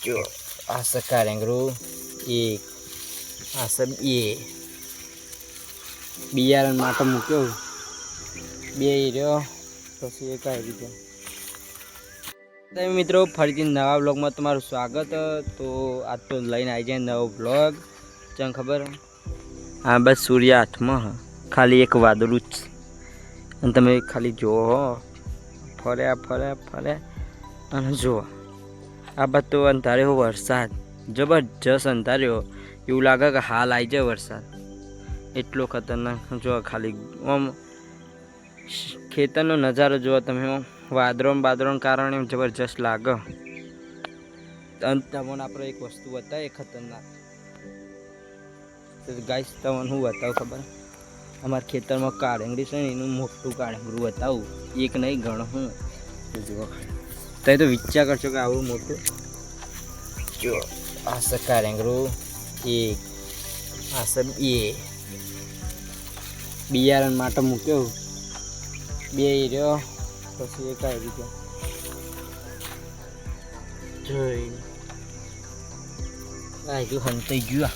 જો આ છે કારેંગરું એક, આ છે બે બિયારણ માટે મૂક્યો બે રહ્યો, પછી એક આવી ગયો. મિત્રો ફરીથી નવા બ્લોગમાં તમારું સ્વાગત. તો આજ તો લઈને આવી જાય નવો બ્લોગ. ચમ ખબર હા બસ સૂર્ય હાથમાં ખાલી એક વાદળું જ, અને તમે ખાલી જુઓ ફરે અને જુઓ આ બાદ તો અંધાર્યો વરસાદ, જબરજસ્ત અંધાર્યો, એવું લાગે કે હાલ આવી જાય વરસાદ, એટલો ખતરનાક. જો ખાલી આમ ખેતરનો નજારો જુઓ તમે, વાદળો કારણે જબરજસ્ત લાગે. તમને આપણે એક વસ્તુ બતાવે ખતરનાક. ગાઈસ તમને હું બતાવું ખબર, અમારા ખેતરમાં કાળેંગડી છે ને, એનું મોટું કાળેંગડું બતાવું, એક નહીં ઘણું. હું જુઓ તમે તો વિચાર કરશો કે આવું મોટું. જો આ છે કાળેંગડું એક, આ છે બે બિયારણ માટે મૂક્યો બે રહ્યો, પછી એક આવી ગયો. જોઈ આ ગયું હંતાઈ ગયું.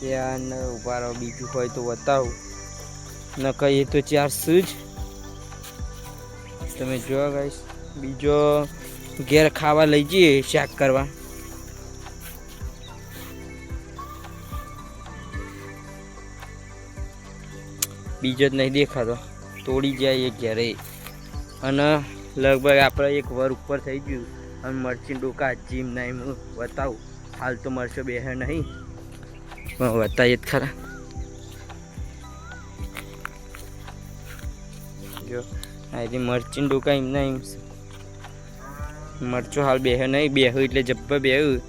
ચિયા ને ઉભા રહો, બીજું હોય તો બતાવું, ન કહીએ તો ચાર સૂજ. તમે જોવા ગાઈશ, બીજો ઘેર ખાવા લઈ જઈએ શાક કરવા. બીજો જ નહીં દેખાતો, તોડી જાય ઘેરે. અને લગભગ આપણે એક વર ઉપર થઈ ગયું. અને મરચી ડોકા જીમ નહીં હું બતાવું, હાલ તો મરચો બેહે નહીં, બતાવીએ જ ખરા. જો આ મરચી ડોકા એમના એમ મરચો હાલ બેહે નહીં, બેહું એટલે જબ્બર બેહું.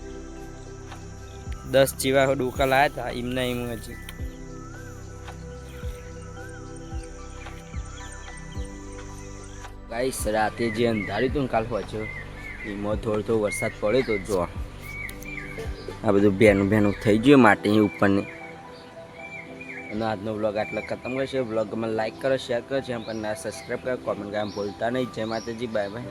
10 જેવા ડોકા લાયા હતા એમના એમ. હજી ગાઈસ રાતે જે અંધાર્યું હતું ને કાલ પહોંચ્યો, એમાં થોડો વરસાદ પડ્યો તો જો આ બધું ભેનું થઈ ગયું માટી ઉપરની. અને આજનો બ્લોગ આટલો ખતમ કરશે. બ્લોગમાં લાઈક કરો, શેર કરો, ચેનલ પર સબસ્ક્રાઈબ કરો, કોમેન્ટ કરવા ભૂલતા નહીં. જય માતાજી, બાય બાય.